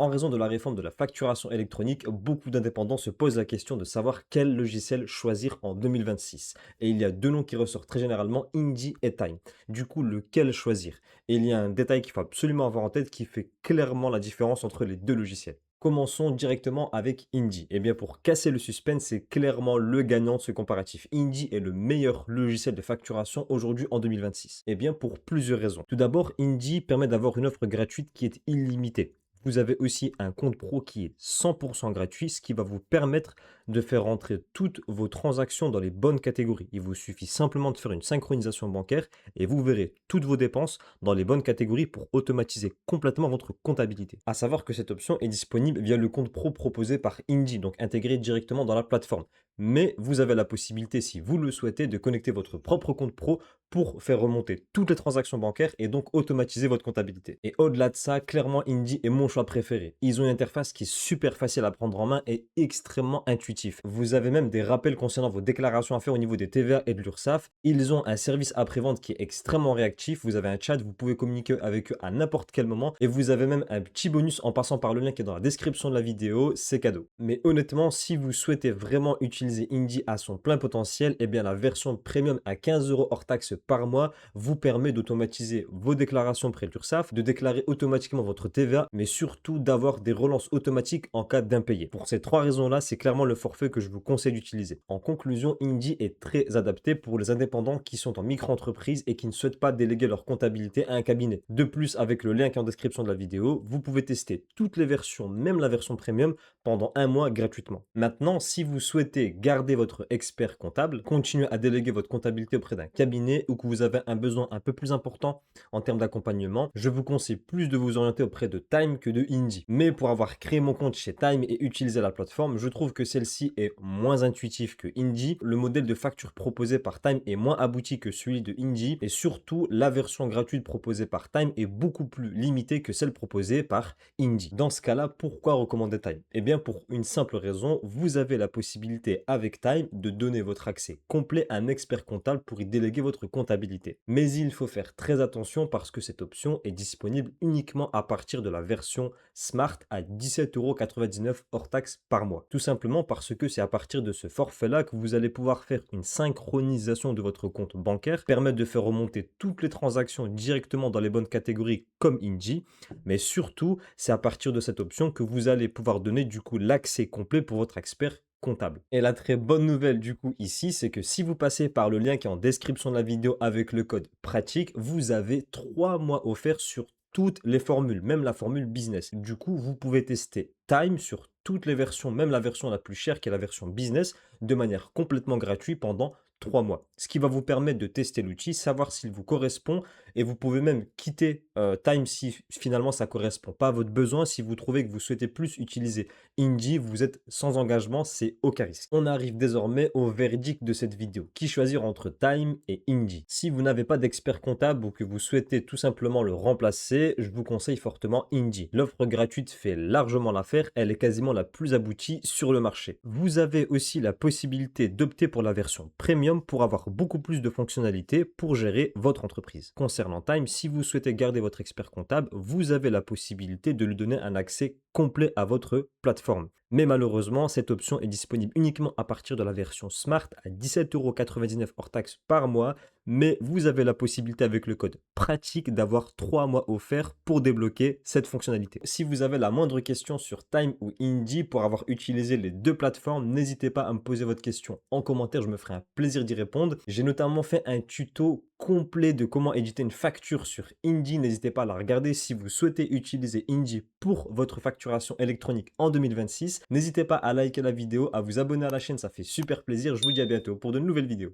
En raison de la réforme de la facturation électronique, beaucoup d'indépendants se posent la question de savoir quel logiciel choisir en 2026. Et il y a deux noms qui ressortent très généralement, Indie et Time. Du coup, lequel choisir? Et il y a un détail qu'il faut absolument avoir en tête qui fait clairement la différence entre les deux logiciels. Commençons directement avec Indie. Eh bien, pour casser le suspense, c'est clairement le gagnant de ce comparatif. Indie est le meilleur logiciel de facturation aujourd'hui en 2026. Eh bien, pour plusieurs raisons. Tout d'abord, Indie permet d'avoir une offre gratuite qui est illimitée. Vous avez aussi un compte pro qui est 100% gratuit, ce qui va vous permettre de faire rentrer toutes vos transactions dans les bonnes catégories. Il vous suffit simplement de faire une synchronisation bancaire et vous verrez toutes vos dépenses dans les bonnes catégories pour automatiser complètement votre comptabilité. À savoir que cette option est disponible via le compte pro proposé par Indie, donc intégré directement dans la plateforme. Mais vous avez la possibilité, si vous le souhaitez, de connecter votre propre compte pro pour faire remonter toutes les transactions bancaires et donc automatiser votre comptabilité. Et au-delà de ça, clairement, Indie est mon choix préféré. Ils ont une interface qui est super facile à prendre en main et extrêmement intuitif. Vous avez même des rappels concernant vos déclarations à faire au niveau des TVA et de l'URSSAF. Ils ont un service après-vente qui est extrêmement réactif. Vous avez un chat, vous pouvez communiquer avec eux à n'importe quel moment et vous avez même un petit bonus en passant par le lien qui est dans la description de la vidéo. C'est cadeau. Mais honnêtement, si vous souhaitez vraiment utiliser Indie à son plein potentiel, eh bien la version premium à 15 euros hors taxe par mois vous permet d'automatiser vos déclarations près de l'URSSAF, de déclarer automatiquement votre TVA, mais surtout d'avoir des relances automatiques en cas d'impayé. Pour ces trois raisons-là, c'est clairement le forfait que je vous conseille d'utiliser. En conclusion, Indie est très adapté pour les indépendants qui sont en micro-entreprise et qui ne souhaitent pas déléguer leur comptabilité à un cabinet. De plus, avec le lien qui est en description de la vidéo, vous pouvez tester toutes les versions, même la version premium, pendant un mois gratuitement. Maintenant, si vous souhaitez garder votre expert comptable, continuer à déléguer votre comptabilité auprès d'un cabinet ou que vous avez un besoin un peu plus important en termes d'accompagnement, je vous conseille plus de vous orienter auprès de Time que de Indie. Mais pour avoir créé mon compte chez Time et utilisé la plateforme, je trouve que celle-ci est moins intuitive que Indie. Le modèle de facture proposé par Time est moins abouti que celui de Indie et surtout, la version gratuite proposée par Time est beaucoup plus limitée que celle proposée par Indie. Dans ce cas-là, pourquoi recommander Time? Eh bien, pour une simple raison, vous avez la possibilité avec Time de donner votre accès complet à un expert comptable pour y déléguer votre comptabilité. Mais il faut faire très attention parce que cette option est disponible uniquement à partir de la version Smart à 17,99 € hors taxe par mois. Tout simplement parce que c'est à partir de ce forfait-là que vous allez pouvoir faire une synchronisation de votre compte bancaire, permettre de faire remonter toutes les transactions directement dans les bonnes catégories comme Indie, mais surtout, c'est à partir de cette option que vous allez pouvoir donner du coup l'accès complet pour votre expert comptable. Et la très bonne nouvelle du coup ici, c'est que si vous passez par le lien qui est en description de la vidéo avec le code pratique, vous avez 3 mois offerts sur toutes les formules, même la formule business. Du coup, vous pouvez tester Time sur toutes les versions, même la version la plus chère qui est la version business, de manière complètement gratuite pendant 3 mois. Ce qui va vous permettre de tester l'outil, savoir s'il vous correspond et vous pouvez même quitter Time si finalement ça ne correspond pas à votre besoin. Si vous trouvez que vous souhaitez plus utiliser Indie, vous êtes sans engagement, c'est aucun risque. On arrive désormais au verdict de cette vidéo. Qui choisir entre Time et Indie? Si vous n'avez pas d'expert comptable ou que vous souhaitez tout simplement le remplacer, je vous conseille fortement Indie. L'offre gratuite fait largement l'affaire, elle est quasiment la plus aboutie sur le marché. Vous avez aussi la possibilité d'opter pour la version premium pour avoir beaucoup plus de fonctionnalités pour gérer votre entreprise. Concernant Time, si vous souhaitez garder votre expert comptable, vous avez la possibilité de lui donner un accès complet à votre plateforme. Mais malheureusement, cette option est disponible uniquement à partir de la version Smart à 17,99 € hors taxe par mois, mais vous avez la possibilité avec le code pratique d'avoir 3 mois offerts pour débloquer cette fonctionnalité. Si vous avez la moindre question sur Time ou Indie pour avoir utilisé les deux plateformes, n'hésitez pas à me poser votre question en commentaire, je me ferai un plaisir d'y répondre. J'ai notamment fait un tuto complet de comment éditer une facture sur Indie, n'hésitez pas à la regarder si vous souhaitez utiliser Indie pour votre facturation électronique en 2026. N'hésitez pas à liker la vidéo, à vous abonner à la chaîne, ça fait super plaisir. Je vous dis à bientôt pour de nouvelles vidéos.